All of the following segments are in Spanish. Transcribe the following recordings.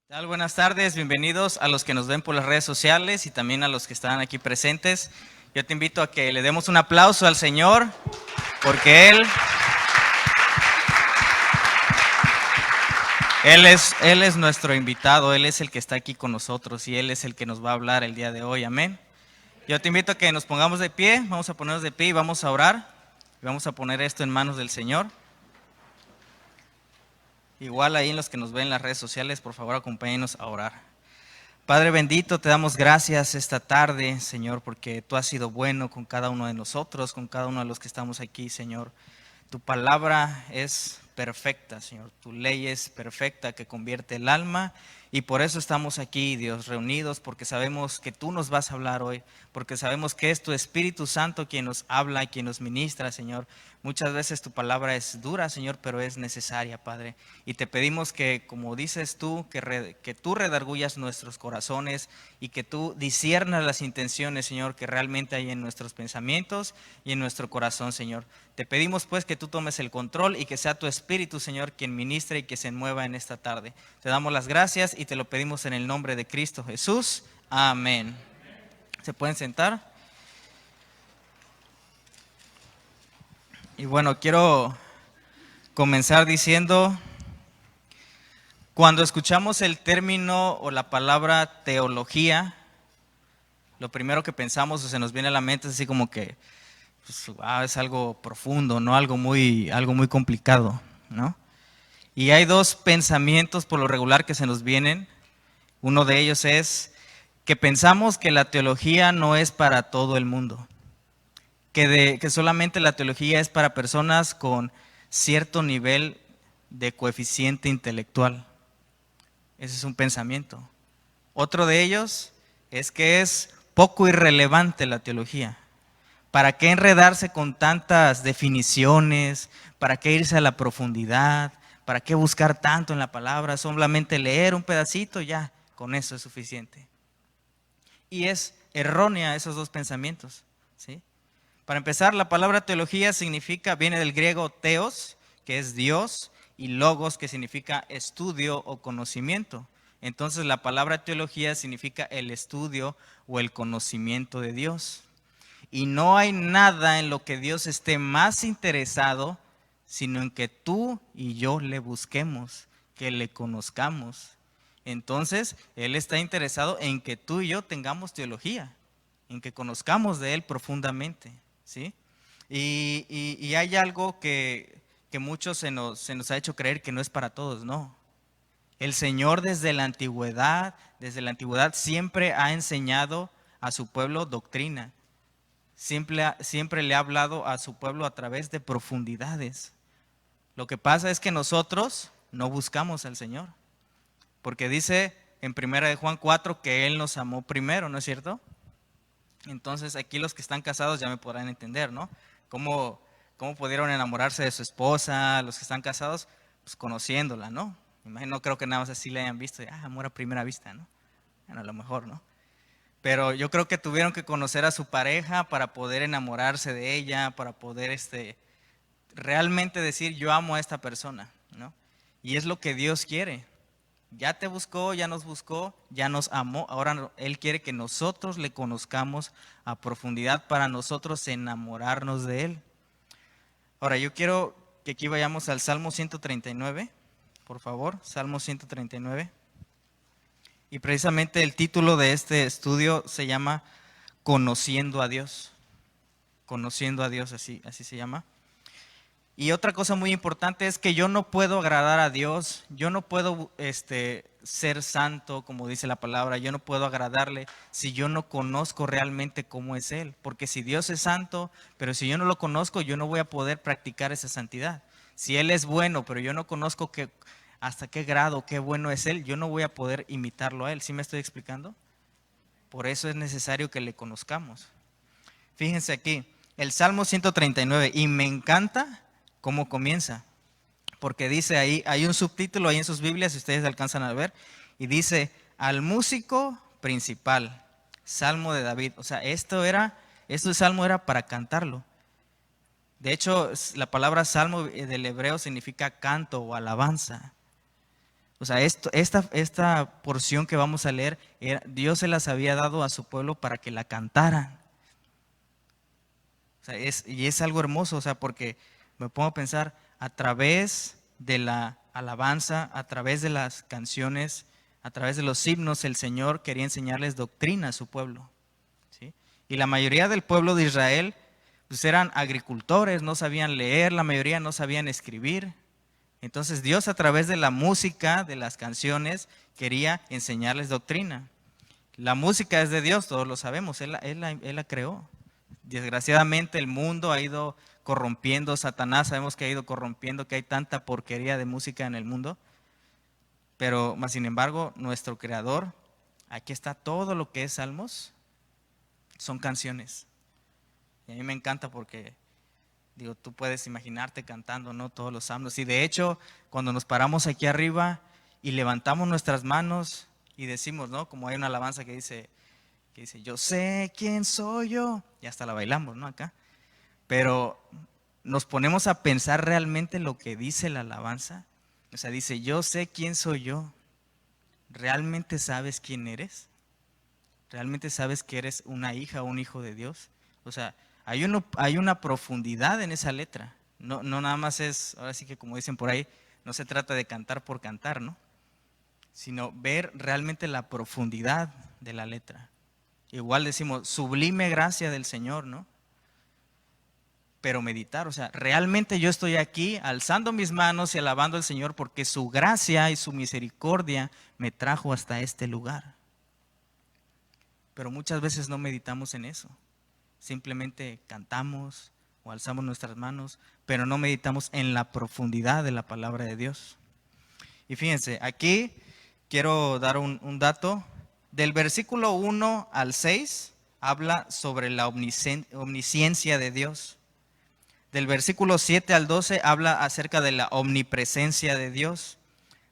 ¿Qué tal? Buenas tardes, bienvenidos a los que nos ven por las redes sociales y también a los que están aquí presentes. Yo te invito a que le demos un aplauso al Señor, porque Él es nuestro invitado, Él es el que está aquí con nosotros y Él es el que nos va a hablar el día de hoy, amén. Yo te invito a que nos pongamos de pie, vamos a ponernos de pie y vamos a orar. Y vamos a poner esto en manos del Señor. Igual ahí en los que nos ven en las redes sociales, por favor acompáñenos a orar. Padre bendito, te damos gracias esta tarde, Señor, porque tú has sido bueno con cada uno de nosotros, con cada uno de los que estamos aquí, Señor. Tu palabra es perfecta, Señor. Tu ley es perfecta que convierte el alma y por eso estamos aquí, Dios, reunidos, porque sabemos que tú nos vas a hablar hoy, porque sabemos que es tu Espíritu Santo quien nos habla y quien nos ministra, Señor. Muchas veces tu palabra es dura, Señor, pero es necesaria, Padre. Y te pedimos que, como dices tú, que tú redargullas nuestros corazones y que tú disiernas las intenciones, Señor, que realmente hay en nuestros pensamientos y en nuestro corazón, Señor. Te pedimos pues que tú tomes el control y que sea tu Espíritu, Señor, quien ministre y que se mueva en esta tarde. Te damos las gracias y te lo pedimos en el nombre de Cristo Jesús. Amén. ¿Se pueden sentar? Y bueno, quiero comenzar diciendo, cuando escuchamos el término o la palabra teología, lo primero que pensamos o se nos viene a la mente es así como que pues, es algo profundo, ¿no? Algo muy complicado, ¿no? Y hay dos pensamientos por lo regular que se nos vienen. Uno de ellos es que pensamos que la teología no es para todo el mundo, que solamente la teología es para personas con cierto nivel de coeficiente intelectual. Ese es un pensamiento. Otro de ellos es que es poco irrelevante la teología. ¿Para qué enredarse con tantas definiciones? ¿Para qué irse a la profundidad? ¿Para qué buscar tanto en la palabra? Solamente leer un pedacito, ya, con eso es suficiente. Y es errónea esos dos pensamientos, ¿sí? Para empezar, la palabra teología viene del griego theos, que es Dios, y logos, que significa estudio o conocimiento. Entonces la palabra teología significa el estudio o el conocimiento de Dios. Y no hay nada en lo que Dios esté más interesado, sino en que tú y yo le busquemos, que le conozcamos. Entonces, Él está interesado en que tú y yo tengamos teología, en que conozcamos de Él profundamente, ¿sí? Y hay algo que muchos se nos ha hecho creer que no es para todos, no. El Señor desde la antigüedad siempre ha enseñado a su pueblo doctrina. Siempre le ha hablado a su pueblo a través de profundidades. Lo que pasa es que nosotros no buscamos al Señor. Porque dice en 1 de Juan 4 que Él nos amó primero, ¿no es cierto? Entonces aquí los que están casados ya me podrán entender, ¿no? ¿Cómo pudieron enamorarse de su esposa, los que están casados? Pues conociéndola, ¿no? No creo que nada más así le hayan visto, amor a primera vista, ¿no? Bueno, a lo mejor, ¿no? Pero yo creo que tuvieron que conocer a su pareja para poder enamorarse de ella, para poder realmente decir yo amo a esta persona, ¿no? Y es lo que Dios quiere. Ya te buscó, ya nos buscó, ya nos amó. Ahora Él quiere que nosotros le conozcamos a profundidad para nosotros enamorarnos de Él. Ahora yo quiero que aquí vayamos al Salmo 139, por favor, Salmo 139. Y precisamente el título de este estudio se llama Conociendo a Dios. Conociendo a Dios, así se llama. Y otra cosa muy importante es que yo no puedo agradar a Dios, yo no puedo ser santo, como dice la palabra, yo no puedo agradarle si yo no conozco realmente cómo es Él. Porque si Dios es santo, pero si yo no lo conozco, yo no voy a poder practicar esa santidad. Si Él es bueno, pero yo no conozco hasta qué grado, qué bueno es Él, yo no voy a poder imitarlo a Él. ¿Sí me estoy explicando? Por eso es necesario que le conozcamos. Fíjense aquí, el Salmo 139, y me encanta cómo comienza, porque dice ahí, hay un subtítulo ahí en sus Biblias, si ustedes alcanzan a ver, y dice, al músico principal, Salmo de David. O sea, este salmo era para cantarlo. De hecho, la palabra salmo del hebreo significa canto o alabanza. O sea, esta porción que vamos a leer, Dios se las había dado a su pueblo para que la cantaran. O sea, y es algo hermoso, o sea, porque me pongo a pensar, a través de la alabanza, a través de las canciones, a través de los himnos, el Señor quería enseñarles doctrina a su pueblo, ¿sí? Y la mayoría del pueblo de Israel, pues eran agricultores, no sabían leer, la mayoría no sabían escribir. Entonces Dios a través de la música, de las canciones, quería enseñarles doctrina. La música es de Dios, todos lo sabemos, Él la creó. Desgraciadamente el mundo ha ido corrompiendo, Satanás sabemos que ha ido corrompiendo, que hay tanta porquería de música en el mundo, pero más sin embargo nuestro creador, aquí está todo lo que es salmos, son canciones. Y a mí me encanta porque, digo, tú puedes imaginarte cantando, ¿no? Todos los salmos. Y de hecho, cuando nos paramos aquí arriba y levantamos nuestras manos y decimos, ¿no? Como hay una alabanza que dice, yo sé quién soy yo, y hasta la bailamos, ¿no? Acá. Pero nos ponemos a pensar realmente lo que dice la alabanza. O sea, dice, yo sé quién soy yo. ¿Realmente sabes quién eres? ¿Realmente sabes que eres una hija o un hijo de Dios? O sea, hay una profundidad en esa letra. No, no nada más es, ahora sí que como dicen por ahí, no se trata de cantar por cantar, ¿no? Sino ver realmente la profundidad de la letra. Igual decimos, sublime gracia del Señor, ¿no? Pero meditar, o sea, realmente yo estoy aquí alzando mis manos y alabando al Señor porque su gracia y su misericordia me trajo hasta este lugar. Pero muchas veces no meditamos en eso. Simplemente cantamos o alzamos nuestras manos, pero no meditamos en la profundidad de la palabra de Dios. Y fíjense, aquí quiero dar un dato. Del versículo 1 al 6 habla sobre la omnisciencia de Dios. Del versículo 7 al 12 habla acerca de la omnipresencia de Dios.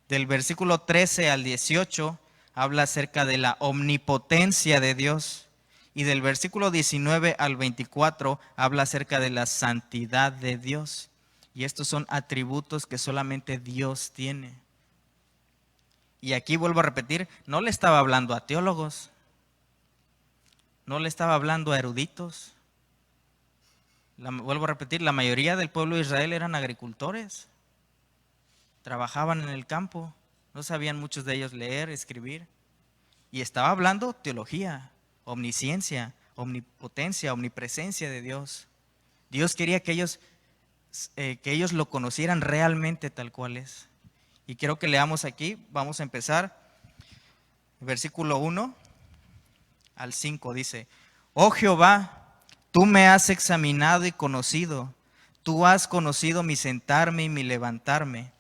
Del versículo 13 al 18 habla acerca de la omnipotencia de Dios. Y del versículo 19 al 24 habla acerca de la santidad de Dios. Y estos son atributos que solamente Dios tiene. Y aquí vuelvo a repetir, no le estaba hablando a teólogos, no le estaba hablando a eruditos. Vuelvo a repetir, la mayoría del pueblo de Israel eran agricultores, trabajaban en el campo, no sabían muchos de ellos leer, escribir. Y estaba hablando teología, omnisciencia, omnipotencia, omnipresencia de Dios. Dios quería que ellos lo conocieran realmente tal cual es. Y quiero que leamos aquí, vamos a empezar, versículo 1 al 5 dice, oh Jehová, tú me has examinado y conocido, tú has conocido mi sentarme y mi levantarme,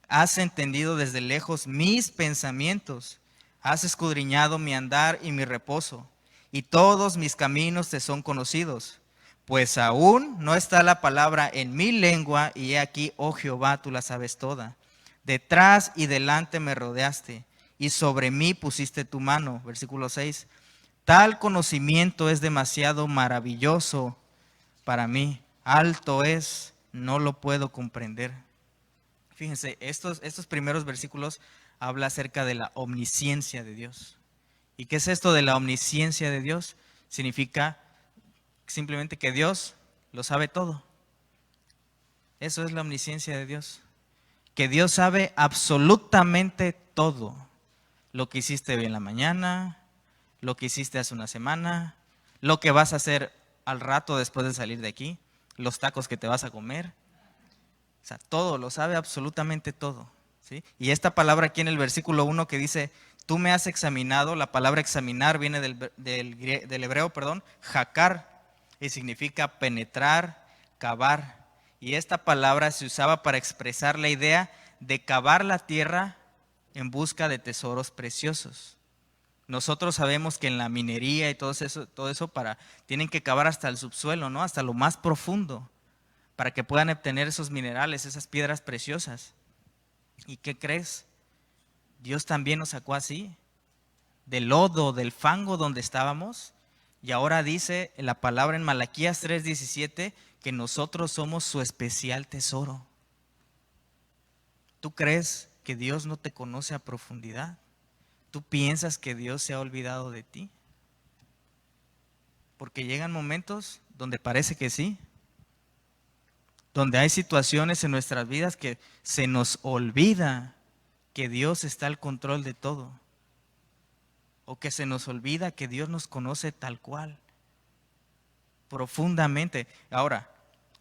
has entendido desde lejos mis pensamientos, has escudriñado mi andar y mi reposo, y todos mis caminos te son conocidos. Pues aún no está la palabra en mi lengua, y he aquí, oh Jehová, tú la sabes toda. Detrás y delante me rodeaste, y sobre mí pusiste tu mano. Versículo 6. Tal conocimiento es demasiado maravilloso para mí. Alto es, no lo puedo comprender. Fíjense, estos primeros versículos habla acerca de la omnisciencia de Dios. ¿Y qué es esto de la omnisciencia de Dios? Significa simplemente que Dios lo sabe todo. Eso es la omnisciencia de Dios. Que Dios sabe absolutamente todo. Lo que hiciste hoy en la mañana, lo que hiciste hace una semana, lo que vas a hacer al rato después de salir de aquí, los tacos que te vas a comer. O sea, todo, lo sabe absolutamente todo, ¿sí? Y esta palabra aquí en el versículo 1 que dice, tú me has examinado, la palabra examinar viene del hebreo, jakar, y significa penetrar, cavar. Y esta palabra se usaba para expresar la idea de cavar la tierra en busca de tesoros preciosos. Nosotros sabemos que en la minería y todo eso tienen que cavar hasta el subsuelo, ¿no? Hasta lo más profundo, para que puedan obtener esos minerales, esas piedras preciosas. ¿Y qué crees? Dios también nos sacó así, del lodo, del fango donde estábamos, y ahora dice la palabra en Malaquías 3:17 que nosotros somos su especial tesoro. ¿Tú crees que Dios no te conoce a profundidad? ¿Tú piensas que Dios se ha olvidado de ti? Porque llegan momentos donde parece que sí, donde hay situaciones en nuestras vidas que se nos olvida que Dios está al control de todo, o que se nos olvida que Dios nos conoce tal cual, profundamente. Ahora,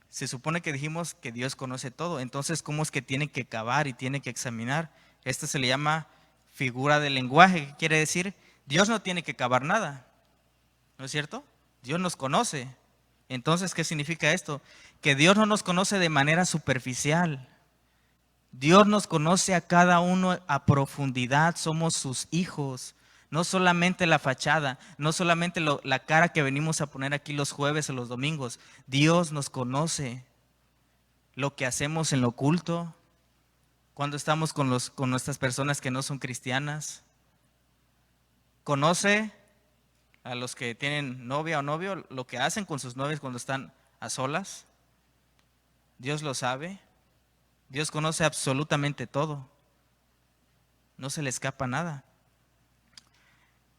se supone que dijimos que Dios conoce todo, entonces ¿cómo es que tiene que cavar y tiene que examinar? Esto se le llama figura del lenguaje, que quiere decir, Dios no tiene que cavar nada, ¿no es cierto? Dios nos conoce. Entonces, ¿qué significa esto? Que Dios no nos conoce de manera superficial. Dios nos conoce a cada uno a profundidad, somos sus hijos. No solamente la fachada, no solamente la cara que venimos a poner aquí los jueves o los domingos. Dios nos conoce lo que hacemos en lo oculto, cuando estamos con nuestras personas que no son cristianas. Conoce a los que tienen novia o novio, lo que hacen con sus novias cuando están a solas. Dios lo sabe. Dios conoce absolutamente todo. No se le escapa nada.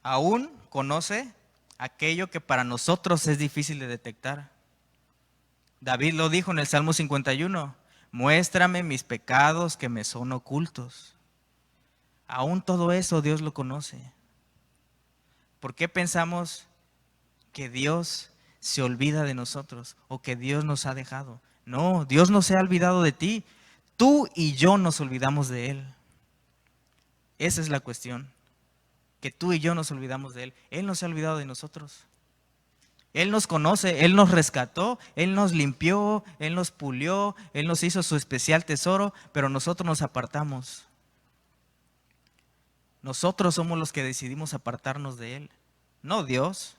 Aún conoce aquello que para nosotros es difícil de detectar. David lo dijo en el Salmo 51, muéstrame mis pecados que me son ocultos. Aún todo eso Dios lo conoce. ¿Por qué pensamos que Dios se olvida de nosotros o que Dios nos ha dejado? No, Dios no se ha olvidado de ti. Tú y yo nos olvidamos de Él. Esa es la cuestión, que tú y yo nos olvidamos de Él. Él no se ha olvidado de nosotros. Él nos conoce, Él nos rescató, Él nos limpió, Él nos pulió, Él nos hizo su especial tesoro, pero nosotros nos apartamos. Nosotros somos los que decidimos apartarnos de Él, no Dios.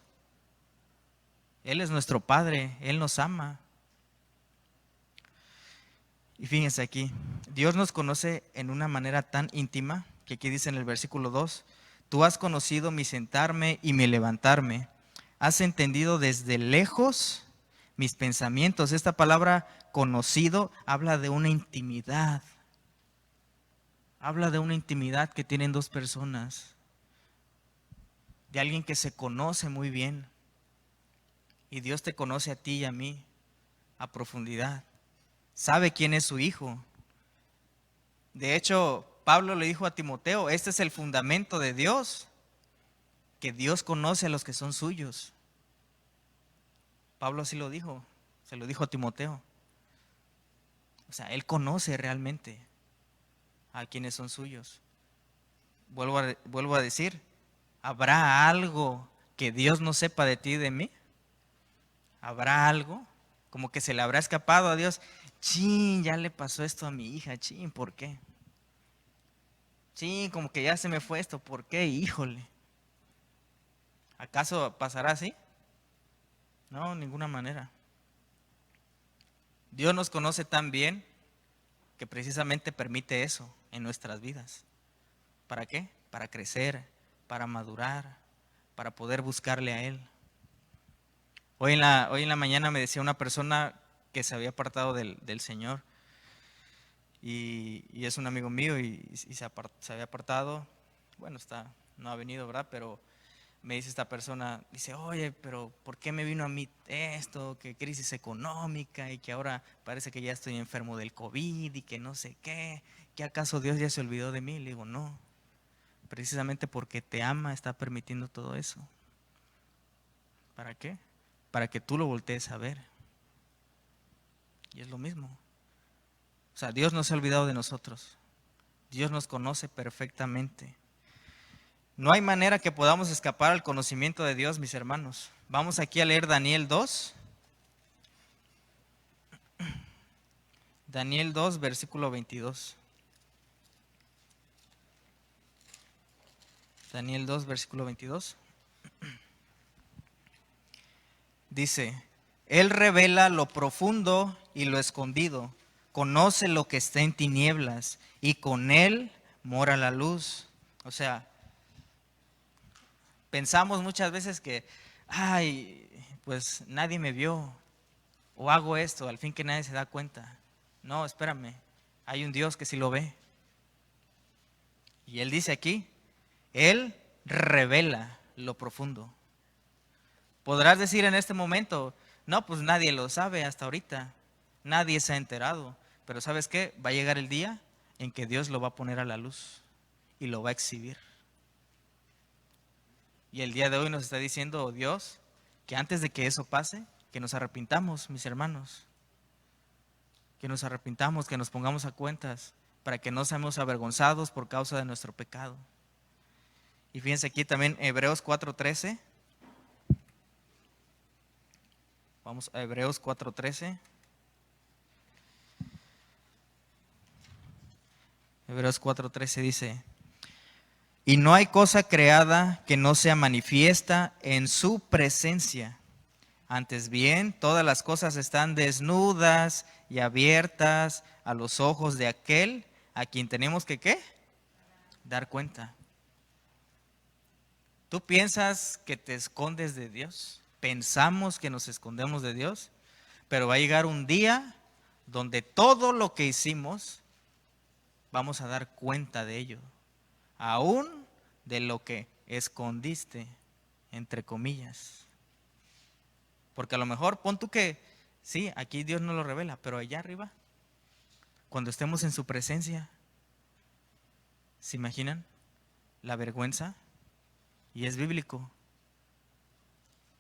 Él es nuestro Padre, Él nos ama. Y fíjense aquí, Dios nos conoce en una manera tan íntima que aquí dice en el versículo 2, tú has conocido mi sentarme y mi levantarme, has entendido desde lejos mis pensamientos. Esta palabra conocido habla de una intimidad, que tienen dos personas, de alguien que se conoce muy bien. Y Dios te conoce a ti y a mí a profundidad. Sabe quién es su hijo. De hecho, Pablo le dijo a Timoteo, este es el fundamento de Dios, que Dios conoce a los que son suyos. Pablo así lo dijo, se lo dijo a Timoteo. O sea, él conoce realmente a quienes son suyos. Vuelvo a decir, ¿habrá algo que Dios no sepa de ti y de mí? ¿Habrá algo? Como que se le habrá escapado a Dios. Chin, ya le pasó esto a mi hija, chin, ¿por qué? Chin, como que ya se me fue esto, ¿por qué? Híjole. ¿Acaso pasará así? No, de ninguna manera. Dios nos conoce tan bien que precisamente permite eso en nuestras vidas. ¿Para qué? Para crecer, para madurar, para poder buscarle a Él. Hoy en la mañana me decía una persona que se había apartado del Señor y es un amigo mío y se había apartado. Bueno, no ha venido, ¿verdad? Pero me dice esta persona, dice, oye, pero ¿por qué me vino a mí esto? Que crisis económica y que ahora parece que ya estoy enfermo del COVID y que no sé qué. ¿Que acaso Dios ya se olvidó de mí? Le digo, no. Precisamente porque te ama está permitiendo todo eso. ¿Para qué? Para que tú lo voltees a ver. Y es lo mismo. O sea, Dios no se ha olvidado de nosotros. Dios nos conoce perfectamente. No hay manera que podamos escapar al conocimiento de Dios, mis hermanos. Vamos aquí a leer Daniel 2. Daniel 2, versículo 22. Daniel 2, versículo 22. Dice, Él revela lo profundo y lo escondido, conoce lo que está en tinieblas y con Él mora la luz. O sea, pensamos muchas veces que, ay, pues nadie me vio o hago esto, al fin que nadie se da cuenta. No, espérame, hay un Dios que sí lo ve. Y Él dice aquí, Él revela lo profundo. Podrás decir en este momento, no, pues nadie lo sabe hasta ahorita, nadie se ha enterado, pero ¿sabes qué? Va a llegar el día en que Dios lo va a poner a la luz y lo va a exhibir. Y el día de hoy nos está diciendo Dios que antes de que eso pase, que nos arrepintamos, mis hermanos, que nos arrepintamos, que nos pongamos a cuentas, para que no seamos avergonzados por causa de nuestro pecado. Y fíjense aquí también Hebreos 4:13. Vamos a Hebreos 4:13. Hebreos 4:13 dice, y no hay cosa creada que no sea manifiesta en su presencia. Antes bien, todas las cosas están desnudas y abiertas a los ojos de aquel a quien tenemos que, ¿qué? Dar cuenta. ¿Tú piensas que te escondes de Dios? Pensamos que nos escondemos de Dios, pero va a llegar un día donde todo lo que hicimos vamos a dar cuenta de ello, aún de lo que escondiste, entre comillas. Porque a lo mejor pon tú que, sí, aquí Dios no lo revela, pero allá arriba, cuando estemos en su presencia, ¿se imaginan la vergüenza? Y es bíblico.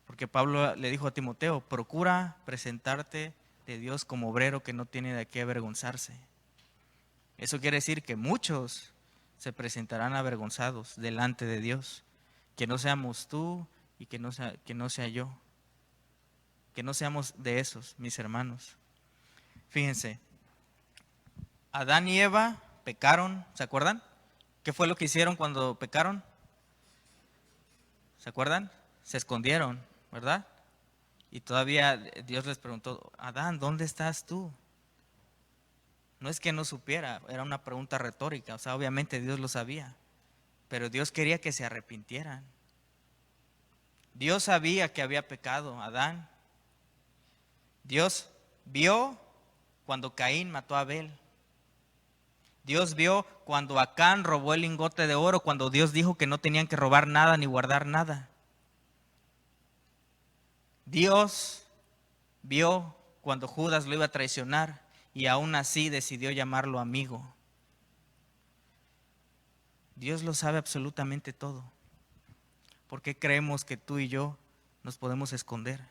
Porque Pablo le dijo a Timoteo, procura presentarte de Dios como obrero que no tiene de qué avergonzarse. Eso quiere decir que muchos se presentarán avergonzados delante de Dios. Que no seamos tú y que no sea yo. Que no seamos de esos, mis hermanos. Fíjense, Adán y Eva pecaron, ¿se acuerdan? ¿Qué fue lo que hicieron cuando pecaron? ¿Se acuerdan? Se escondieron, ¿verdad? Y todavía Dios les preguntó, Adán, ¿dónde estás tú? No es que no supiera, era una pregunta retórica, o sea, obviamente Dios lo sabía, pero Dios quería que se arrepintieran. Dios sabía que había pecado Adán. Dios vio cuando Caín mató a Abel. Dios vio cuando Acán robó el lingote de oro, cuando Dios dijo que no tenían que robar nada ni guardar nada. Dios vio cuando Judas lo iba a traicionar y aún así decidió llamarlo amigo. Dios lo sabe absolutamente todo. ¿Por qué creemos que tú y yo nos podemos esconder?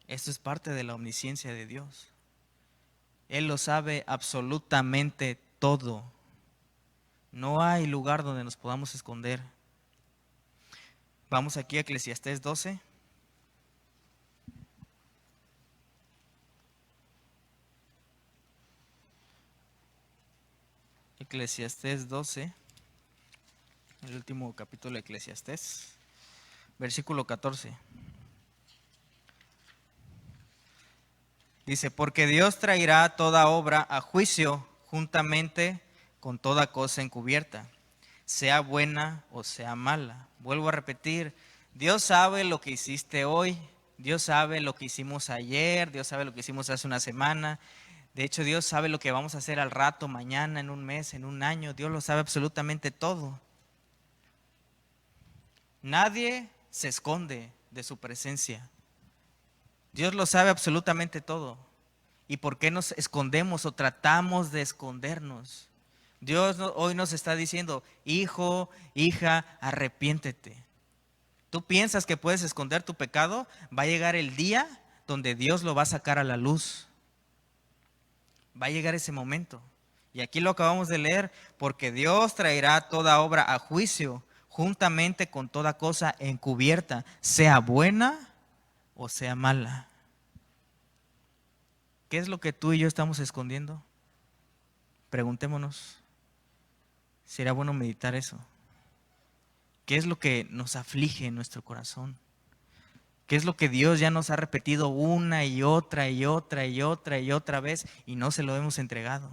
Esto es parte de la omnisciencia de Dios. Él lo sabe absolutamente todo. No hay lugar donde nos podamos esconder. Vamos aquí a Eclesiastés 12. Eclesiastés 12, el último capítulo de Eclesiastés, versículo 14. Dice, porque Dios traerá toda obra a juicio juntamente con toda cosa encubierta, sea buena o sea mala. Vuelvo a repetir, Dios sabe lo que hiciste hoy, Dios sabe lo que hicimos ayer, Dios sabe lo que hicimos hace una semana. De hecho, Dios sabe lo que vamos a hacer al rato, mañana, en un mes, en un año. Dios lo sabe absolutamente todo. Nadie se esconde de su presencia. Dios lo sabe absolutamente todo. ¿Y por qué nos escondemos o tratamos de escondernos? Dios hoy nos está diciendo, hijo, hija, arrepiéntete. ¿Tú piensas que puedes esconder tu pecado? Va a llegar el día donde Dios lo va a sacar a la luz. Va a llegar ese momento. Y aquí lo acabamos de leer, porque Dios traerá toda obra a juicio, juntamente con toda cosa encubierta, sea buena o sea mala. ¿Qué es lo que tú y yo estamos escondiendo? Preguntémonos. Sería bueno meditar eso. ¿Qué es lo que nos aflige en nuestro corazón? ¿Qué es lo que Dios ya nos ha repetido una y otra y otra y otra y otra vez y no se lo hemos entregado?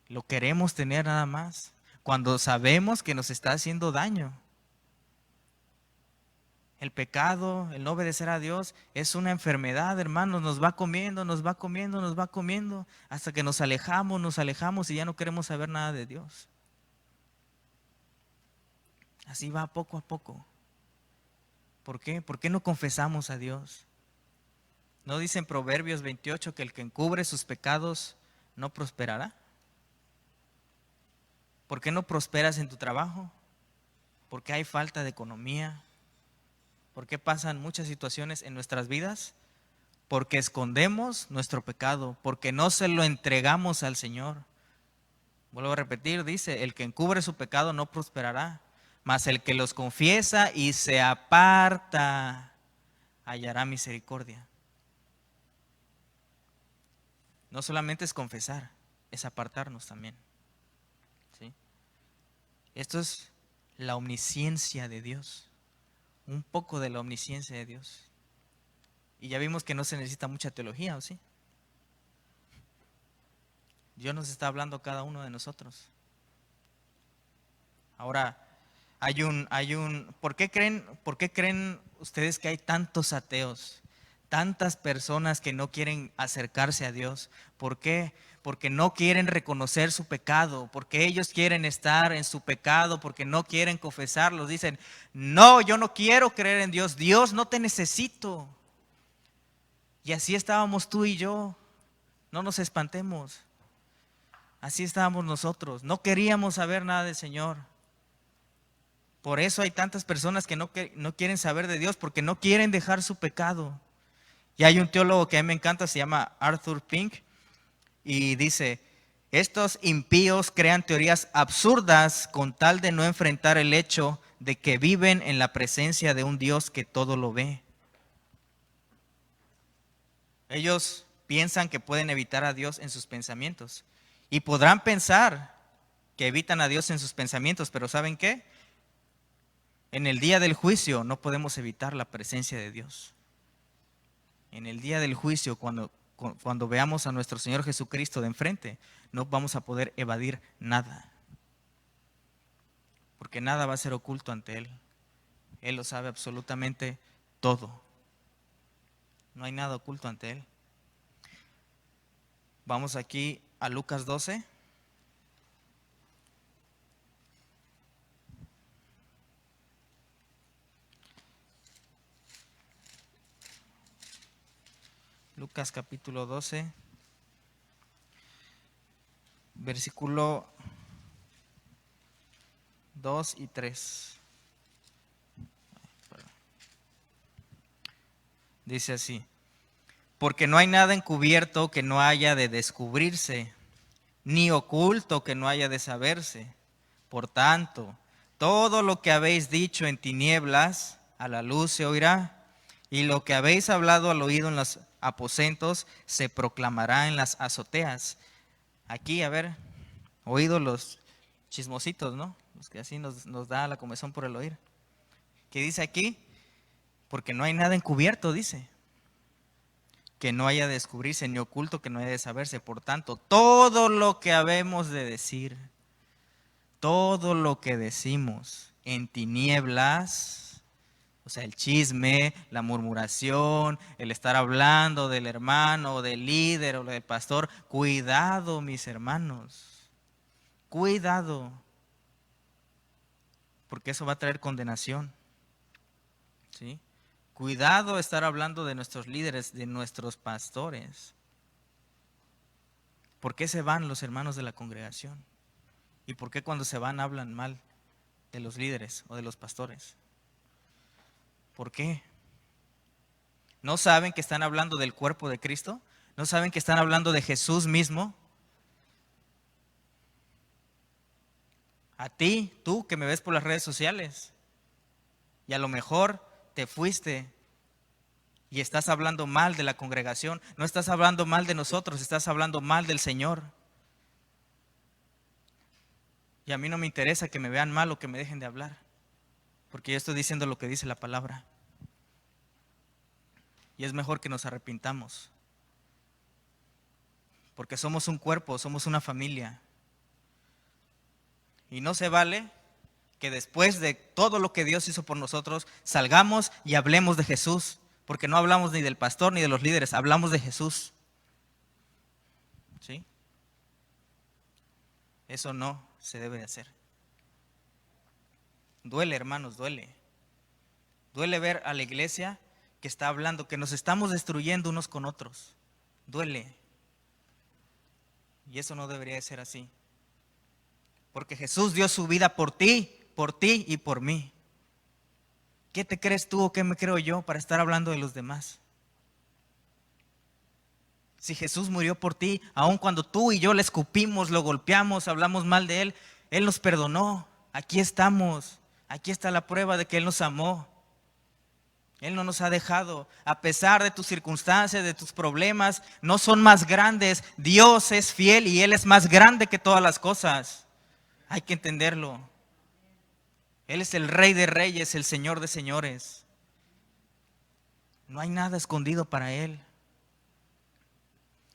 Lo queremos tener nada más cuando sabemos que nos está haciendo daño. El pecado, el no obedecer a Dios, es una enfermedad, hermanos. Nos va comiendo, nos va comiendo, nos va comiendo, hasta que nos alejamos y ya no queremos saber nada de Dios. Así va poco a poco. ¿Por qué? ¿Por qué no confesamos a Dios? ¿No dice en Proverbios 28 que el que encubre sus pecados no prosperará? ¿Por qué no prosperas en tu trabajo? ¿Por qué hay falta de economía? ¿Por qué pasan muchas situaciones en nuestras vidas? Porque escondemos nuestro pecado, porque no se lo entregamos al Señor. Vuelvo a repetir, dice, el que encubre su pecado no prosperará, mas el que los confiesa y se aparta hallará misericordia. No solamente es confesar, es apartarnos también. ¿Sí? Esto es la omnisciencia de Dios, un poco de la omnisciencia de Dios. Y ya vimos que no se necesita mucha teología, ¿o sí? Dios nos está hablando a cada uno de nosotros. Ahora, ¿por qué creen ustedes que hay tantos ateos? Tantas personas que no quieren acercarse a Dios. ¿Por qué? Porque no quieren reconocer su pecado, porque ellos quieren estar en su pecado, porque no quieren confesarlo. Dicen, no, yo no quiero creer en Dios. Dios, no te necesito. Y así estábamos tú y yo. No nos espantemos. Así estábamos nosotros. No queríamos saber nada del Señor. Por eso hay tantas personas que no quieren saber de Dios, porque no quieren dejar su pecado. Y hay un teólogo que a mí me encanta, se llama Arthur Pink, y dice, estos impíos crean teorías absurdas con tal de no enfrentar el hecho de que viven en la presencia de un Dios que todo lo ve. Ellos piensan que pueden evitar a Dios en sus pensamientos. Y podrán pensar que evitan a Dios en sus pensamientos, pero ¿saben qué? En el día del juicio no podemos evitar la presencia de Dios. En el día del juicio, cuando veamos a nuestro Señor Jesucristo de enfrente, no vamos a poder evadir nada. Porque nada va a ser oculto ante Él. Él lo sabe absolutamente todo. No hay nada oculto ante Él. Vamos aquí a Lucas 12. Lucas capítulo 12, versículo 2 y 3. Dice así, porque no hay nada encubierto que no haya de descubrirse, ni oculto que no haya de saberse. Por tanto, todo lo que habéis dicho en tinieblas, a la luz se oirá, y lo que habéis hablado al oído en los aposentos, se proclamará en las azoteas. Aquí, a ver, oído los chismositos, ¿no? Los que así nos da la comezón por el oír. ¿Qué dice aquí? Porque no hay nada encubierto, dice, que no haya de descubrirse, ni oculto que no haya de saberse. Por tanto, todo lo que habemos de decir, todo lo que decimos en tinieblas, o sea, el chisme, la murmuración, el estar hablando del hermano, o del líder o del pastor, cuidado, mis hermanos, cuidado, porque eso va a traer condenación, ¿sí? Cuidado estar hablando de nuestros líderes, de nuestros pastores. ¿Por qué se van los hermanos de la congregación? ¿Y por qué cuando se van hablan mal de los líderes o de los pastores? ¿Por qué? ¿No saben que están hablando del cuerpo de Cristo? ¿No saben que están hablando de Jesús mismo? A ti, tú que me ves por las redes sociales, y a lo mejor te fuiste y estás hablando mal de la congregación, no estás hablando mal de nosotros, estás hablando mal del Señor. Y a mí no me interesa que me vean mal o que me dejen de hablar, porque yo estoy diciendo lo que dice la palabra. Y es mejor que nos arrepintamos, porque somos un cuerpo, somos una familia. Y no se vale que después de todo lo que Dios hizo por nosotros, salgamos y hablemos de Jesús, porque no hablamos ni del pastor ni de los líderes, hablamos de Jesús. ¿Sí? Eso no se debe de hacer. Duele, hermanos, duele. Duele ver a la iglesia que está hablando, que nos estamos destruyendo unos con otros. Duele. Y eso no debería de ser así. Porque Jesús dio su vida por ti y por mí. ¿Qué te crees tú o qué me creo yo para estar hablando de los demás? Si Jesús murió por ti, aun cuando tú y yo le escupimos, lo golpeamos, hablamos mal de Él, Él nos perdonó. Aquí estamos. Aquí está la prueba de que Él nos amó. Él no nos ha dejado. A pesar de tus circunstancias, de tus problemas, no son más grandes. Dios es fiel y Él es más grande que todas las cosas. Hay que entenderlo. Él es el Rey de Reyes, el Señor de Señores. No hay nada escondido para Él.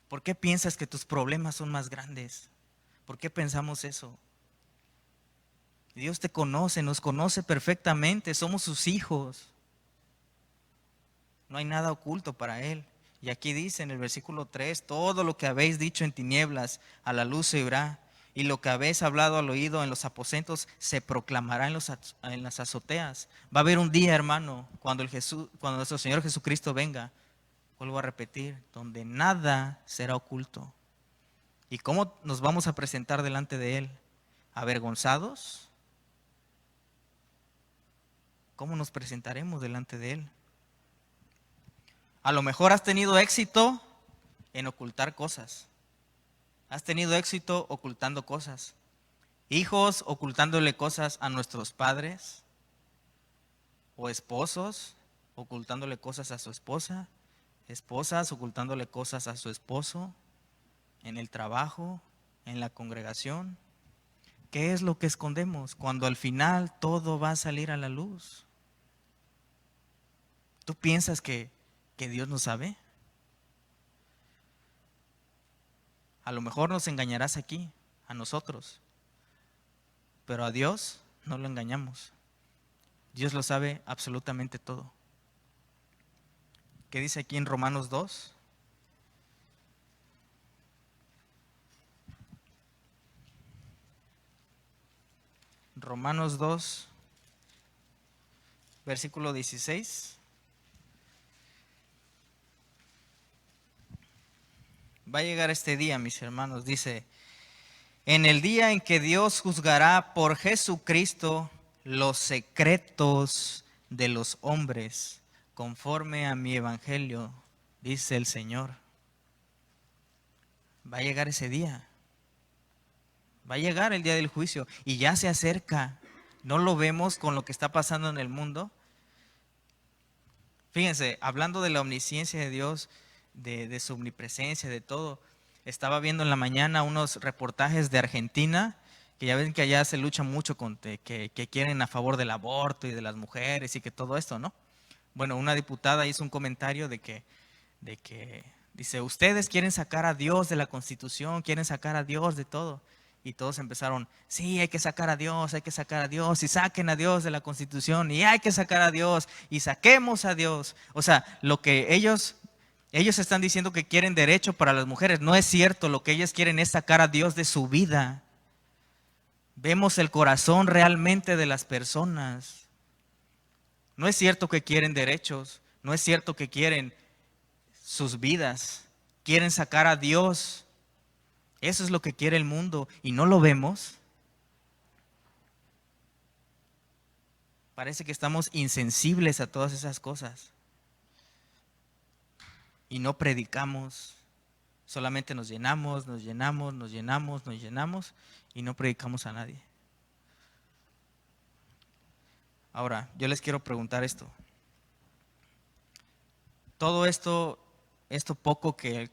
¿Por qué piensas que tus problemas son más grandes? ¿Por qué pensamos eso? Dios te conoce, nos conoce perfectamente, somos sus hijos. No hay nada oculto para Él. Y aquí dice en el versículo 3, todo lo que habéis dicho en tinieblas, a la luz se verá. Y lo que habéis hablado al oído en los aposentos se proclamará en las azoteas. Va a haber un día, hermano, cuando nuestro Señor Jesucristo venga, vuelvo a repetir, donde nada será oculto. ¿Y cómo nos vamos a presentar delante de Él? ¿Avergonzados? ¿Cómo nos presentaremos delante de Él? A lo mejor has tenido éxito en ocultar cosas. Has tenido éxito ocultando cosas. Hijos ocultándole cosas a nuestros padres. O esposos ocultándole cosas a su esposa. Esposas ocultándole cosas a su esposo. En el trabajo, en la congregación. ¿Qué es lo que escondemos cuando al final todo va a salir a la luz? ¿Tú piensas que Dios no sabe? A lo mejor nos engañarás aquí, a nosotros, pero a Dios no lo engañamos. Dios lo sabe absolutamente todo. ¿Qué dice aquí en Romanos 2? Romanos 2, versículo 16. Va a llegar este día, mis hermanos, dice, en el día en que Dios juzgará por Jesucristo los secretos de los hombres, conforme a mi evangelio, dice el Señor. Va a llegar ese día. Va a llegar el día del juicio y ya se acerca. ¿No lo vemos con lo que está pasando en el mundo? Fíjense, hablando de la omnisciencia de Dios, de su omnipresencia, de todo. Estaba viendo en la mañana unos reportajes de Argentina, que ya ven que allá se lucha mucho que quieren a favor del aborto y de las mujeres y que todo esto, ¿no? Bueno, una diputada hizo un comentario de que dice, ustedes quieren sacar a Dios de la Constitución, quieren sacar a Dios de todo. Y todos empezaron, sí, hay que sacar a Dios, hay que sacar a Dios, y saquen a Dios de la Constitución, y hay que sacar a Dios, y saquemos a Dios. O sea, lo que ellos están diciendo que quieren derecho para las mujeres, no es cierto, lo que ellos quieren es sacar a Dios de su vida. Vemos el corazón realmente de las personas. No es cierto que quieren derechos, no es cierto que quieren sus vidas, quieren sacar a Dios. Eso es lo que quiere el mundo y no lo vemos. Parece que estamos insensibles a todas esas cosas y no predicamos. Solamente nos llenamos y no predicamos a nadie. Ahora, yo les quiero preguntar esto. Todo esto poco que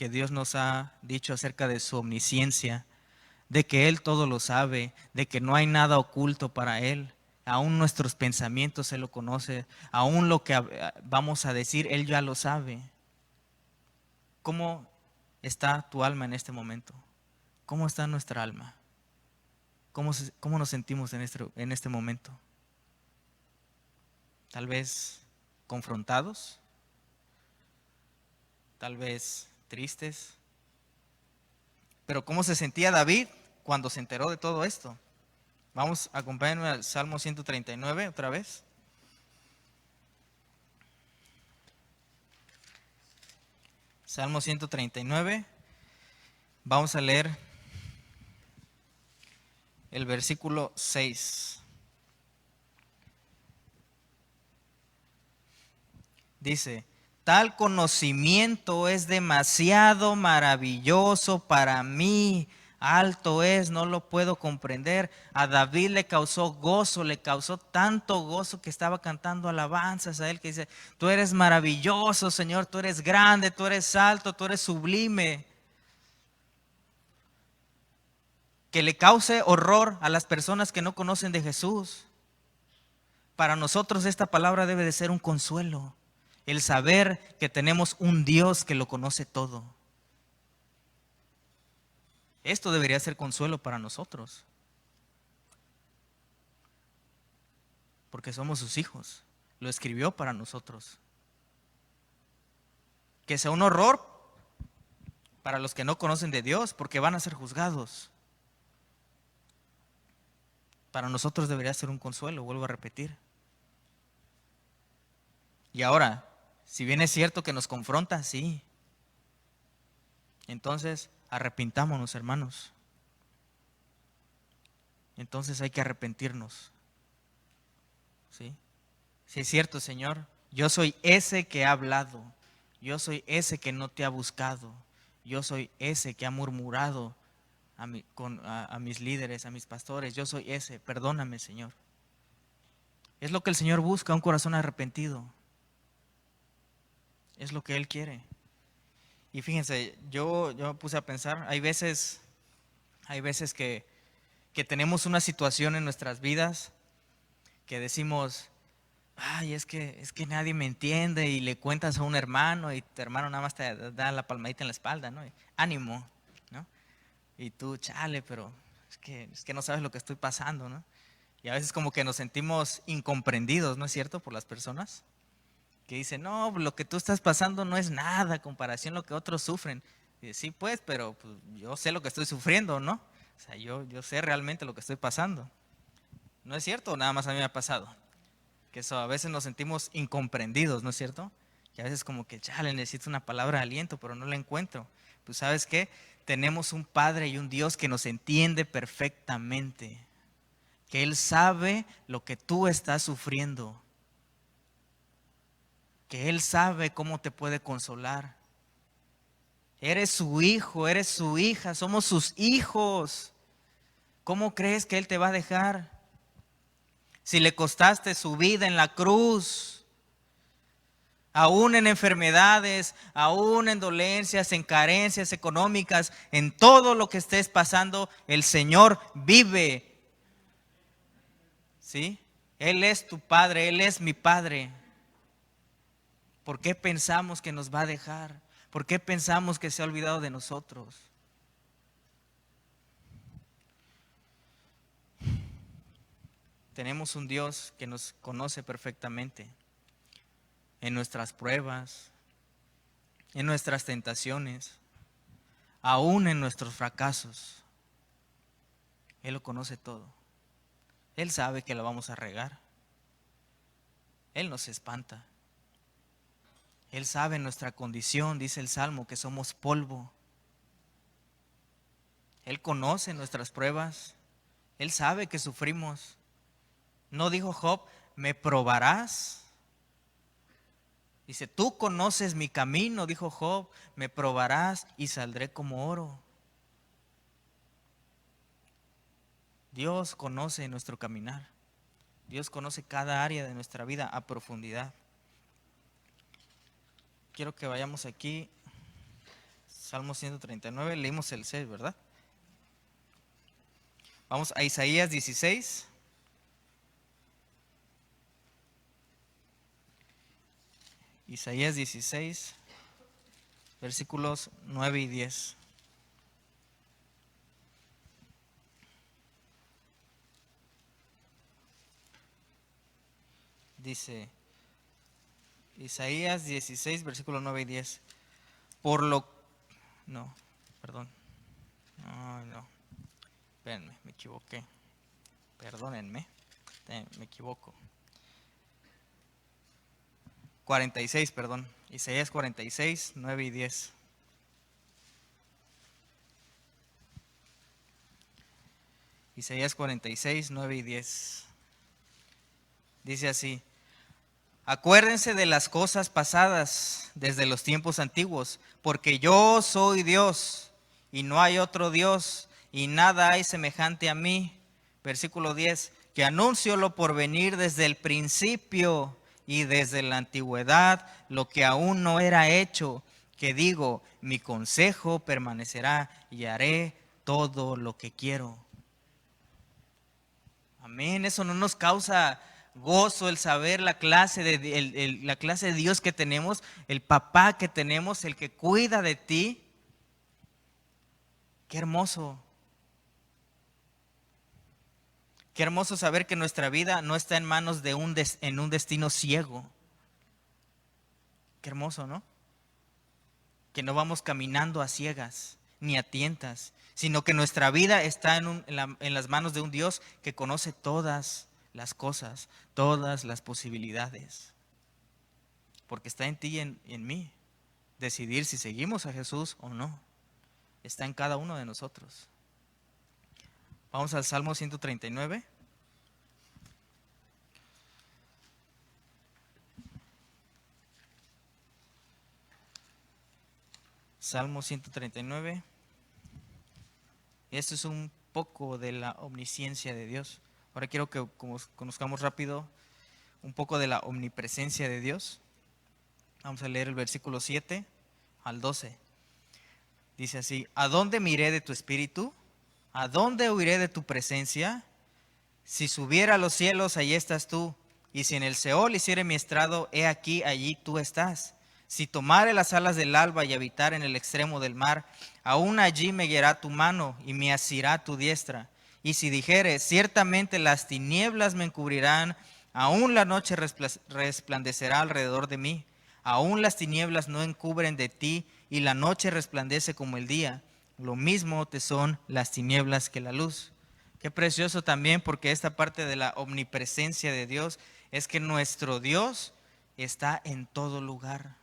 Dios nos ha dicho acerca de su omnisciencia, de que Él todo lo sabe, de que no hay nada oculto para Él, aún nuestros pensamientos Él lo conoce, aún lo que vamos a decir Él ya lo sabe. ¿Cómo está tu alma en este momento? ¿Cómo está nuestra alma? ¿Cómo nos sentimos en este momento? Tal vez confrontados, tal vez tristes. Pero ¿cómo se sentía David cuando se enteró de todo esto? Vamos, acompáñenme al Salmo 139 otra vez. Salmo 139. Vamos a leer el versículo 6. Dice, tal conocimiento es demasiado maravilloso para mí, alto es, no lo puedo comprender. A David le causó gozo, le causó tanto gozo que estaba cantando alabanzas a él, que dice, tú eres maravilloso, Señor, tú eres grande, tú eres alto, tú eres sublime. Que le cause horror a las personas que no conocen de Jesús. Para nosotros esta palabra debe de ser un consuelo. El saber que tenemos un Dios que lo conoce todo. Esto debería ser consuelo para nosotros. Porque somos sus hijos. Lo escribió para nosotros. Que sea un horror para los que no conocen de Dios, porque van a ser juzgados. Para nosotros debería ser un consuelo, vuelvo a repetir. Y ahora, si bien es cierto que nos confronta, sí. Entonces, arrepintámonos, hermanos. Entonces hay que arrepentirnos. ¿Sí? Si es cierto, Señor, yo soy ese que ha hablado. Yo soy ese que no te ha buscado. Yo soy ese que ha murmurado a mis líderes, a mis pastores. Yo soy ese. Perdóname, Señor. Es lo que el Señor busca, un corazón arrepentido. Es lo que Él quiere. Y fíjense, yo me puse a pensar, hay veces que tenemos una situación en nuestras vidas que decimos, ay, es que nadie me entiende, y le cuentas a un hermano y tu hermano nada más te da la palmadita en la espalda, ¿no? Y, ánimo, ¿no? Y tú, chale, pero es que no sabes lo que estoy pasando, ¿no? Y a veces como que nos sentimos incomprendidos, ¿no es cierto? Por las personas que dicen, no, lo que tú estás pasando no es nada a comparación a lo que otros sufren. Y dice, sí, pues, pero pues, yo sé lo que estoy sufriendo, ¿no? O sea, yo sé realmente lo que estoy pasando. ¿No es cierto? Nada más a mí me ha pasado. Que eso, a veces nos sentimos incomprendidos, ¿no es cierto? Que a veces como que, chale, necesito una palabra de aliento, pero no la encuentro. Pues ¿sabes qué? Tenemos un Padre y un Dios que nos entiende perfectamente. Que Él sabe lo que tú estás sufriendo. Que Él sabe cómo te puede consolar. Eres su hijo, eres su hija, somos sus hijos. ¿Cómo crees que Él te va a dejar? Si le costaste su vida en la cruz, aún en enfermedades, aún en dolencias, en carencias económicas, en todo lo que estés pasando, el Señor vive. ¿Sí? Él es tu Padre, Él es mi Padre. ¿Por qué pensamos que nos va a dejar? ¿Por qué pensamos que se ha olvidado de nosotros? Tenemos un Dios que nos conoce perfectamente en nuestras pruebas, en nuestras tentaciones, aún en nuestros fracasos. Él lo conoce todo. Él sabe que lo vamos a regar. Él nos espanta. Él sabe nuestra condición, dice el Salmo, que somos polvo. Él conoce nuestras pruebas. Él sabe que sufrimos. ¿No dijo Job, me probarás? Dice, tú conoces mi camino, dijo Job, me probarás y saldré como oro. Dios conoce nuestro caminar. Dios conoce cada área de nuestra vida a profundidad. Quiero que vayamos aquí, Salmo 139, leímos el 6, ¿verdad? Vamos a Isaías 16. Isaías 16, versículos 9 y 10. Dice Isaías 16, versículo 9 y 10. Por lo... No, perdón. No. Espérenme, me equivoqué. Perdónenme. Me equivoco. 46, perdón. Isaías 46, 9 y 10. Isaías 46, 9 y 10. Dice así: acuérdense de las cosas pasadas desde los tiempos antiguos, porque yo soy Dios y no hay otro Dios y nada hay semejante a mí. Versículo 10, que anuncio lo por venir desde el principio y desde la antigüedad, lo que aún no era hecho, que digo, mi consejo permanecerá y haré todo lo que quiero. Amén, eso no nos causa gozo el saber la clase la clase de Dios que tenemos, el papá que tenemos, el que cuida de ti. Qué hermoso. Qué hermoso saber que nuestra vida no está en manos de en un destino ciego. Qué hermoso, ¿no? Que no vamos caminando a ciegas ni a tientas, sino que nuestra vida está en las manos de un Dios que conoce todas las cosas, todas las posibilidades. Porque está en ti y en mí decidir si seguimos a Jesús o no. Está en cada uno de nosotros. Vamos al Salmo 139. Salmo 139. Esto es un poco de la omnisciencia de Dios. Ahora quiero que conozcamos rápido un poco de la omnipresencia de Dios. Vamos a leer el versículo 7 al 12. Dice así: ¿a dónde miré de tu espíritu? ¿A dónde huiré de tu presencia? Si subiera a los cielos, allí estás tú. Y si en el Seol hiciere mi estrado, he aquí, allí tú estás. Si tomare las alas del alba y habitar en el extremo del mar, aún allí me guiará tu mano y me asirá tu diestra. Y si dijere, ciertamente las tinieblas me encubrirán, aún la noche resplandecerá alrededor de mí. Aún las tinieblas no encubren de ti, y la noche resplandece como el día. Lo mismo te son las tinieblas que la luz. Qué precioso también, porque esta parte de la omnipresencia de Dios es que nuestro Dios está en todo lugar,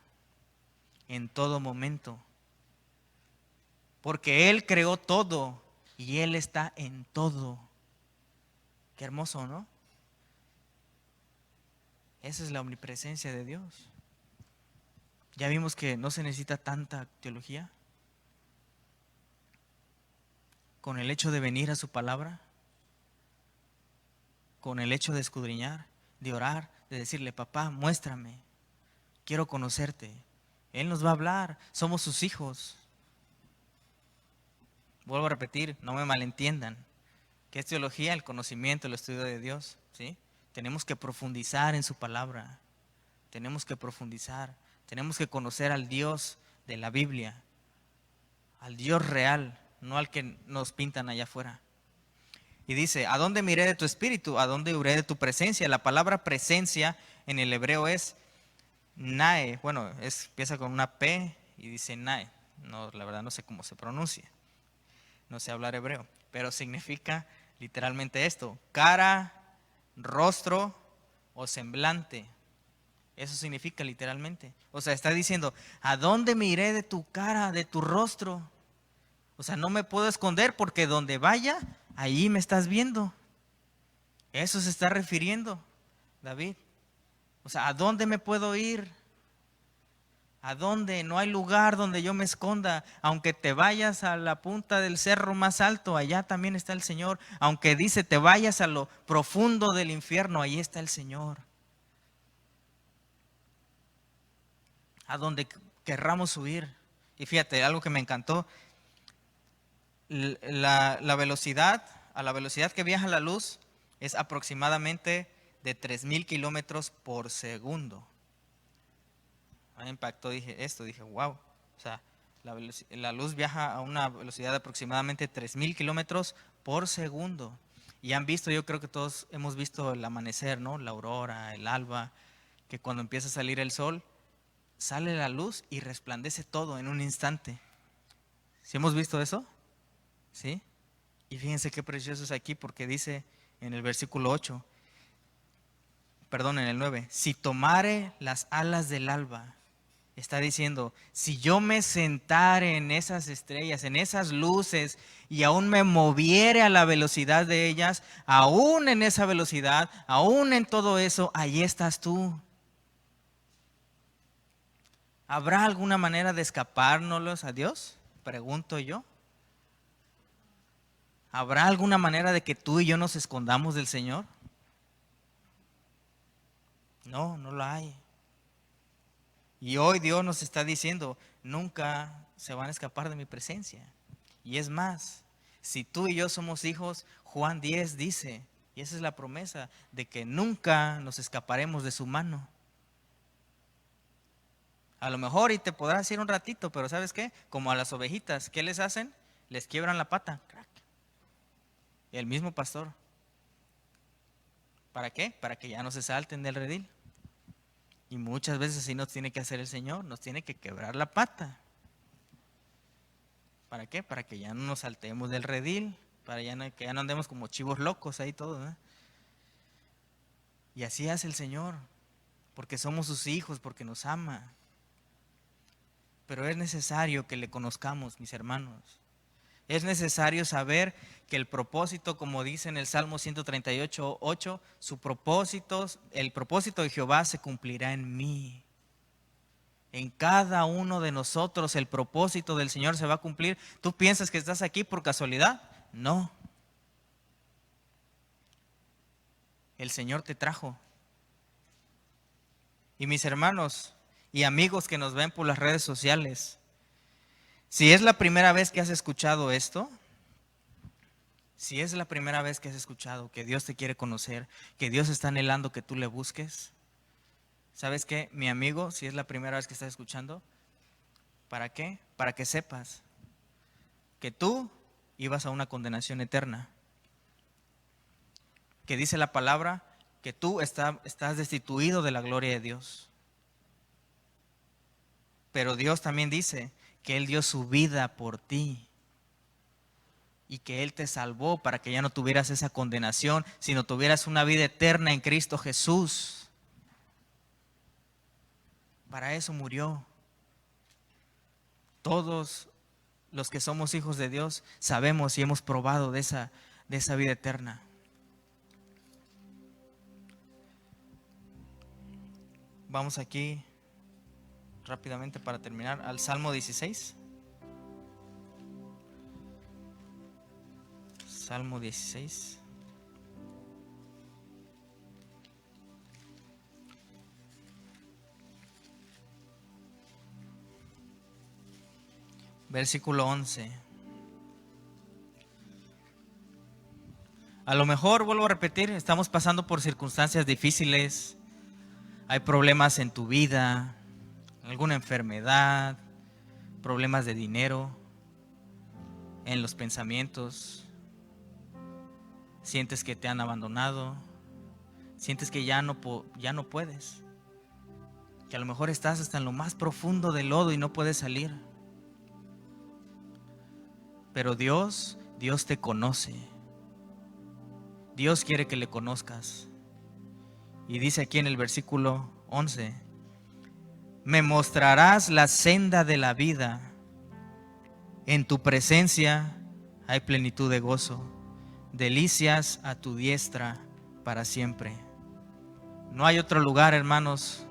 en todo momento. Porque Él creó todo y Él está en todo. Qué hermoso, ¿no? Esa es la omnipresencia de Dios. Ya vimos que no se necesita tanta teología. Con el hecho de venir a su palabra, con el hecho de escudriñar, de orar, de decirle, papá, muéstrame, quiero conocerte. Él nos va a hablar, somos sus hijos. Vuelvo a repetir, no me malentiendan. ¿Qué es teología? El conocimiento, el estudio de Dios, ¿sí? Tenemos que profundizar en su palabra. Tenemos que profundizar. Tenemos que conocer al Dios de la Biblia, al Dios real, no al que nos pintan allá afuera. Y dice, ¿a dónde miré de tu espíritu? ¿A dónde huiré de tu presencia? La palabra presencia en el hebreo es nae. Bueno, empieza con una P y dice nae. No, la verdad no sé cómo se pronuncia. No sé hablar hebreo, pero significa literalmente esto: cara, rostro o semblante. Eso significa literalmente. O sea, está diciendo, ¿a dónde me iré de tu cara, de tu rostro? O sea, no me puedo esconder porque donde vaya, allí me estás viendo. Eso se está refiriendo David. O sea, ¿a dónde me puedo ir? ¿A dónde? No hay lugar donde yo me esconda. Aunque te vayas a la punta del cerro más alto, allá también está el Señor. Aunque dice te vayas a lo profundo del infierno, ahí está el Señor. A donde querramos huir. Y fíjate, algo que me encantó, la velocidad, a la velocidad que viaja la luz es aproximadamente de 3,000 kilómetros por segundo. Me impactó, dije, wow. O sea, la luz viaja a una velocidad de aproximadamente 3,000 kilómetros por segundo. Y han visto, yo creo que todos hemos visto el amanecer, ¿no? La aurora, el alba, que cuando empieza a salir el sol, sale la luz y resplandece todo en un instante. ¿Sí hemos visto eso? ¿Sí? Y fíjense qué precioso es aquí porque dice en el versículo 8, perdón, en el 9, si tomare las alas del alba, está diciendo, si yo me sentare en esas estrellas, en esas luces, y aún me moviere a la velocidad de ellas, aún en esa velocidad, aún en todo eso, allí estás tú. ¿Habrá alguna manera de escapárnoslos a Dios? Pregunto yo. ¿Habrá alguna manera de que tú y yo nos escondamos del Señor? No, no lo hay. Y hoy Dios nos está diciendo, nunca se van a escapar de mi presencia. Y es más, si tú y yo somos hijos, Juan 10 dice, y esa es la promesa, de que nunca nos escaparemos de su mano. A lo mejor y te podrás ir un ratito, pero ¿sabes qué? Como a las ovejitas, ¿qué les hacen? Les quiebran la pata. El mismo pastor. ¿Para qué? Para que ya no se salten del redil. Y muchas veces así nos tiene que hacer el Señor, nos tiene que quebrar la pata. ¿Para qué? Para que ya no nos saltemos del redil, para que ya no andemos como chivos locos ahí todos, ¿no? Y así hace el Señor, porque somos sus hijos, porque nos ama. Pero es necesario que le conozcamos, mis hermanos. Es necesario saber que el propósito, como dice en el Salmo 138:8, el propósito de Jehová se cumplirá en mí. En cada uno de nosotros el propósito del Señor se va a cumplir. ¿Tú piensas que estás aquí por casualidad? No. El Señor te trajo. Y mis hermanos y amigos que nos ven por las redes sociales, si es la primera vez que has escuchado esto, si es la primera vez que has escuchado que Dios te quiere conocer, que Dios está anhelando que tú le busques, ¿sabes qué, mi amigo? Si es la primera vez que estás escuchando, ¿para qué? Para que sepas que tú ibas a una condenación eterna. Que dice la palabra que tú estás destituido de la gloria de Dios. Pero Dios también dice que Él dio su vida por ti. Y que Él te salvó para que ya no tuvieras esa condenación, sino tuvieras una vida eterna en Cristo Jesús. Para eso murió. Todos los que somos hijos de Dios sabemos y hemos probado de esa vida eterna. Vamos aquí rápidamente para terminar al Salmo 16. Salmo 16. Versículo 11. A lo mejor, vuelvo a repetir, estamos pasando por circunstancias difíciles. Hay problemas en tu vida, alguna enfermedad, problemas de dinero, en los pensamientos. Sientes que te han abandonado, sientes que ya no puedes, que a lo mejor estás hasta en lo más profundo del lodo y no puedes salir. Pero Dios te conoce. Dios quiere que le conozcas. Y dice aquí en el versículo 11, me mostrarás la senda de la vida. En tu presencia hay plenitud de gozo, delicias a tu diestra para siempre. No hay otro lugar, hermanos,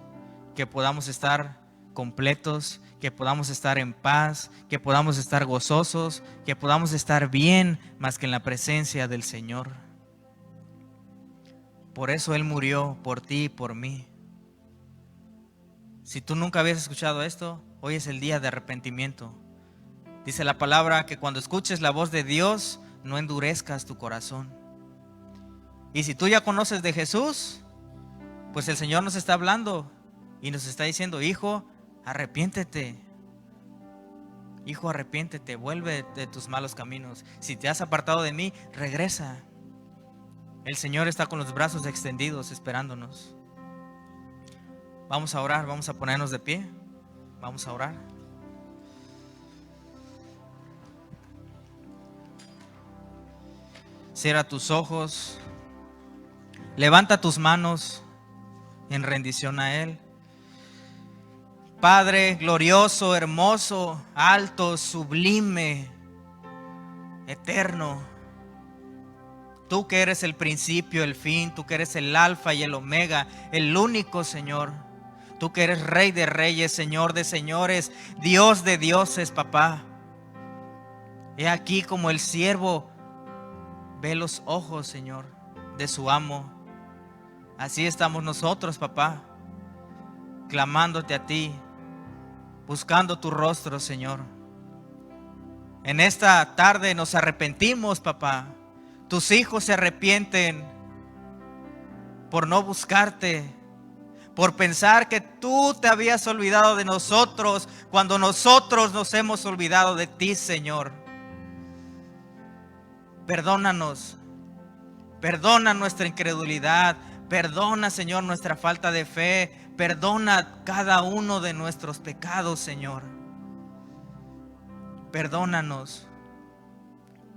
que podamos estar completos, que podamos estar en paz, que podamos estar gozosos, que podamos estar bien, más que en la presencia del Señor. Por eso Él murió por ti y por mí. Si tú nunca habías escuchado esto, hoy es el día de arrepentimiento. Dice la palabra que cuando escuches la voz de Dios, no endurezcas tu corazón. Y si tú ya conoces de Jesús, pues el Señor nos está hablando y nos está diciendo, hijo, arrepiéntete. Hijo, arrepiéntete, vuelve de tus malos caminos. Si te has apartado de mí, regresa. El Señor está con los brazos extendidos esperándonos. Vamos a orar, vamos a ponernos de pie. Vamos a orar. Cierra tus ojos. Levanta tus manos en rendición a Él. Padre glorioso, hermoso, alto, sublime, eterno. Tú que eres el principio, el fin, tú que eres el alfa y el omega, el único Señor. Tú que eres Rey de reyes, Señor de señores, Dios de dioses, papá. He aquí como el siervo ve los ojos, Señor, de su amo. Así estamos nosotros, papá, clamándote a ti, buscando tu rostro, Señor. En esta tarde nos arrepentimos, papá. Tus hijos se arrepienten por no buscarte, por pensar que tú te habías olvidado de nosotros cuando nosotros nos hemos olvidado de ti, Señor. Perdónanos, perdona nuestra incredulidad, perdona, Señor, nuestra falta de fe, perdona cada uno de nuestros pecados, Señor. Perdónanos.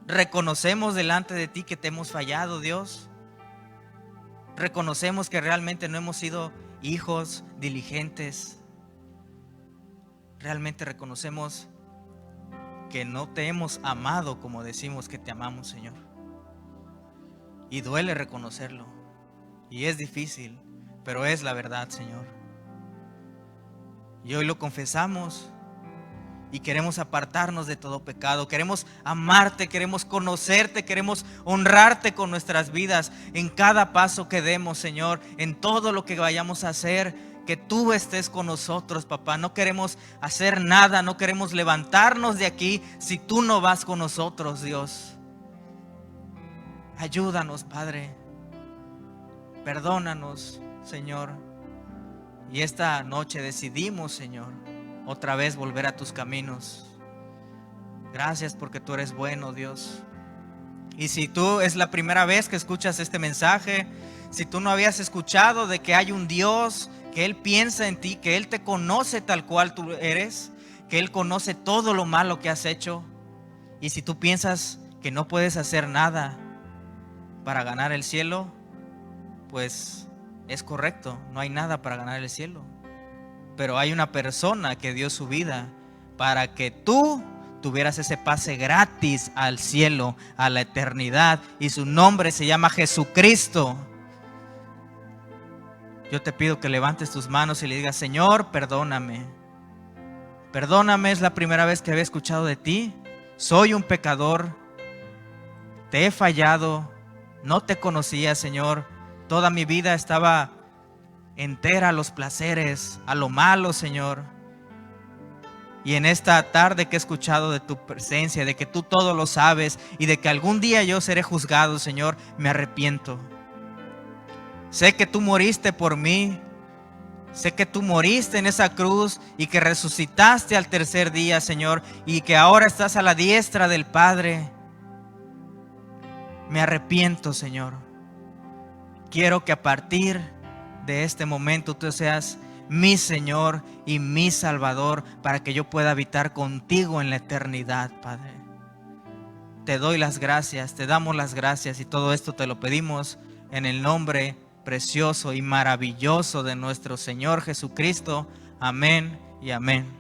Reconocemos delante de ti que te hemos fallado, Dios. Reconocemos que realmente no hemos sido hijos diligentes. Realmente reconocemos que no te hemos amado como decimos que te amamos, Señor. Y duele reconocerlo. Y es difícil, pero es la verdad, Señor. Y hoy lo confesamos. Y queremos apartarnos de todo pecado. Queremos amarte, queremos conocerte, queremos honrarte con nuestras vidas. En cada paso que demos, Señor, en todo lo que vayamos a hacer, que tú estés con nosotros, papá. No queremos hacer nada, no queremos levantarnos de aquí si tú no vas con nosotros, Dios. Ayúdanos, Padre. Perdónanos, Señor. Y esta noche decidimos, Señor, otra vez volver a tus caminos. Gracias porque tú eres bueno, Dios. Y si tú es la primera vez que escuchas este mensaje, si tú no habías escuchado de que hay un Dios, que Él piensa en ti, que Él te conoce tal cual tú eres, que Él conoce todo lo malo que has hecho, y si tú piensas que no puedes hacer nada para ganar el cielo, pues es correcto, no hay nada para ganar el cielo. Pero hay una persona que dio su vida para que tú tuvieras ese pase gratis al cielo, a la eternidad. Y su nombre se llama Jesucristo. Yo te pido que levantes tus manos y le digas: Señor, perdóname. Perdóname, es la primera vez que había escuchado de ti. Soy un pecador. Te he fallado. No te conocía, Señor. Toda mi vida estaba entera a los placeres, a lo malo, Señor. Y en esta tarde que he escuchado de tu presencia, de que tú todo lo sabes y de que algún día yo seré juzgado, Señor, me arrepiento. Sé que tú moriste por mí. Sé que tú moriste en esa cruz y que resucitaste al tercer día, Señor, y que ahora estás a la diestra del Padre. Me arrepiento, Señor. Quiero que a partir de este momento tú seas mi Señor y mi Salvador, para que yo pueda habitar contigo en la eternidad, Padre. Te doy las gracias, te damos las gracias, y todo esto te lo pedimos en el nombre precioso y maravilloso de nuestro Señor Jesucristo. Amén y amén.